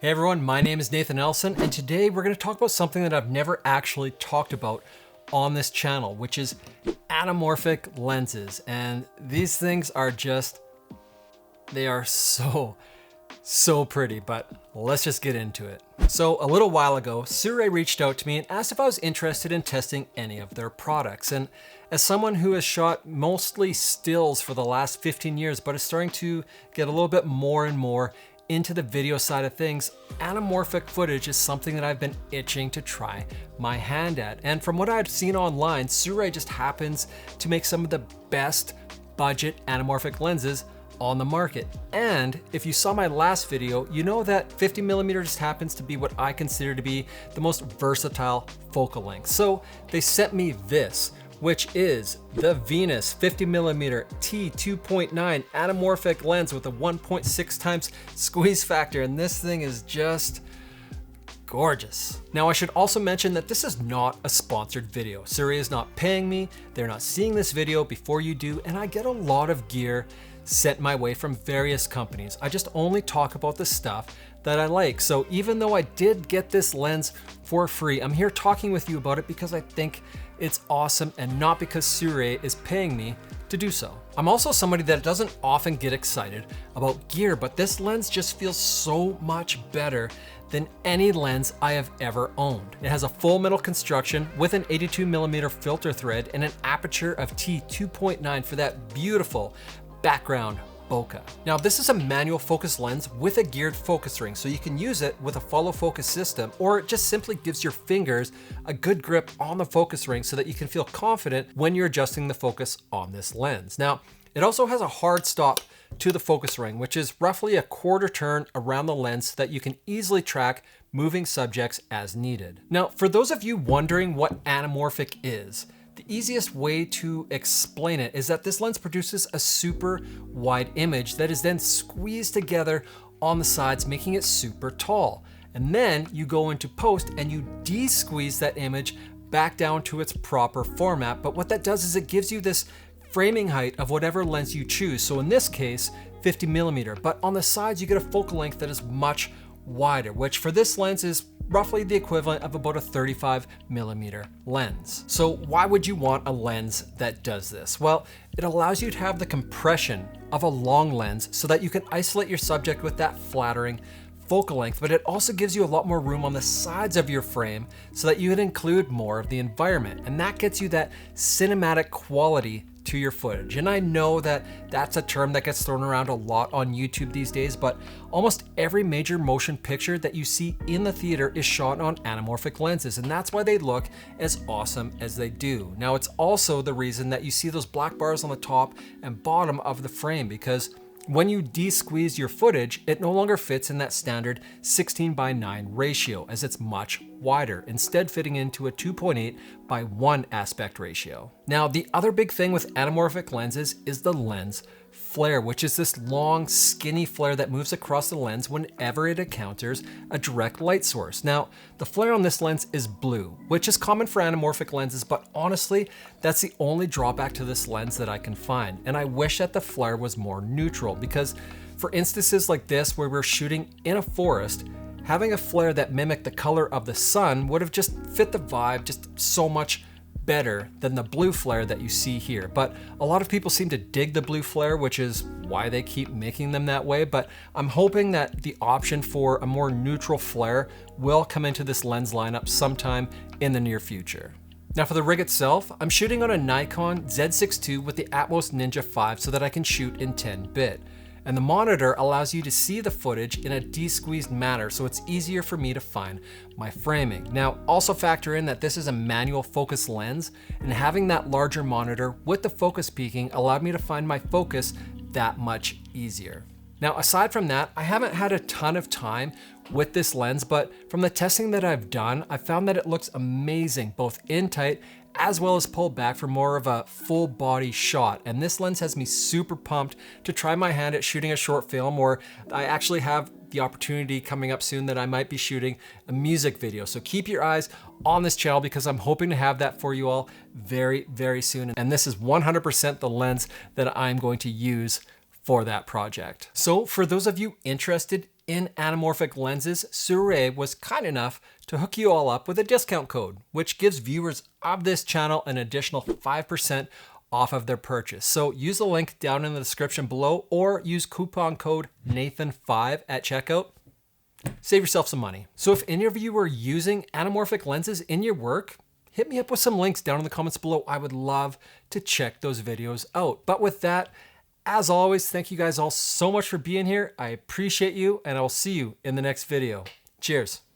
Hey everyone, my name is Nathan Elson, and today we're going to talk about something that I've never actually talked about on this channel, which is anamorphic lenses. And these things are they are so pretty, but let's just get into it. So a little while ago, SIRUI reached out to me and asked if I was interested in testing any of their products. And as someone who has shot mostly stills for the last 15 years, but is starting to get a little bit more and more into the video side of things, anamorphic footage is something that I've been itching to try my hand at. And from what I've seen online, SIRUI just happens to make some of the best budget anamorphic lenses on the market. And if you saw my last video, you know that 50mm just happens to be what I consider to be the most versatile focal length. So they sent me this, which is the Venus 50mm T2.9 anamorphic lens with a 1.6 times squeeze factor. And this thing is just gorgeous. Now I should also mention that this is not a sponsored video. SIRUI is not paying me. They're not seeing this video before you do. And I get a lot of gear sent my way from various companies. I just only talk about the stuff that I like. So even though I did get this lens for free, I'm here talking with you about it because I think it's awesome and not because SIRUI is paying me to do so. I'm also somebody that doesn't often get excited about gear, but this lens just feels so much better than any lens I have ever owned. It has a full metal construction with an 82mm filter thread and an aperture of T2.9 for that beautiful background bokeh. Now this is a manual focus lens with a geared focus ring, so you can use it with a follow focus system, or it just simply gives your fingers a good grip on the focus ring so that you can feel confident when you're adjusting the focus on this lens. Now it also has a hard stop to the focus ring, which is roughly a quarter turn around the lens so that you can easily track moving subjects as needed. Now for those of you wondering what anamorphic is, the easiest way to explain it is that this lens produces a super wide image that is then squeezed together on the sides, making it super tall. And then you go into post and you de-squeeze that image back down to its proper format. But what that does is it gives you this framing height of whatever lens you choose. So in this case, 50mm, but on the sides you get a focal length that is much wider, which for this lens is roughly the equivalent of about a 35mm lens. So why would you want a lens that does this? Well, it allows you to have the compression of a long lens so that you can isolate your subject with that flattering focal length, but it also gives you a lot more room on the sides of your frame so that you can include more of the environment. And that gets you that cinematic quality to your footage. And I know that that's a term that gets thrown around a lot on YouTube these days, but almost every major motion picture that you see in the theater is shot on anamorphic lenses, and that's why they look as awesome as they do. Now it's also the reason that you see those black bars on the top and bottom of the frame, because when you de-squeeze your footage, it no longer fits in that standard 16:9 ratio, as it's much wider, instead fitting into a 2.8:1 aspect ratio. Now, the other big thing with anamorphic lenses is the lens flare, which is this long, skinny flare that moves across the lens whenever it encounters a direct light source. Now, the flare on this lens is blue, which is common for anamorphic lenses, but honestly, that's the only drawback to this lens that I can find. And I wish that the flare was more neutral, because for instances like this where we're shooting in a forest, having a flare that mimicked the color of the sun would have just fit the vibe just so much better than the blue flare that you see here. But a lot of people seem to dig the blue flare, which is why they keep making them that way. But I'm hoping that the option for a more neutral flare will come into this lens lineup sometime in the near future. Now for the rig itself, I'm shooting on a Nikon Z6 II with the Atmos Ninja 5 so that I can shoot in 10-bit. And the monitor allows you to see the footage in a de-squeezed manner, so it's easier for me to find my framing. Now, also factor in that this is a manual focus lens, and having that larger monitor with the focus peaking allowed me to find my focus that much easier. Now, aside from that, I haven't had a ton of time with this lens, but from the testing that I've done, I found that it looks amazing, both in tight as well as pulled back for more of a full body shot. And this lens has me super pumped to try my hand at shooting a short film, or I actually have the opportunity coming up soon that I might be shooting a music video. So keep your eyes on this channel because I'm hoping to have that for you all very, very soon. And this is 100% the lens that I'm going to use for that project. So for those of you interested in anamorphic lenses, SIRUI was kind enough to hook you all up with a discount code, which gives viewers of this channel an additional 5% off of their purchase. So use the link down in the description below or use coupon code Nathan5 at checkout. Save yourself some money. So if any of you are using anamorphic lenses in your work, hit me up with some links down in the comments below. I would love to check those videos out. But with that, as always, thank you guys all so much for being here. I appreciate you, and I will see you in the next video. Cheers.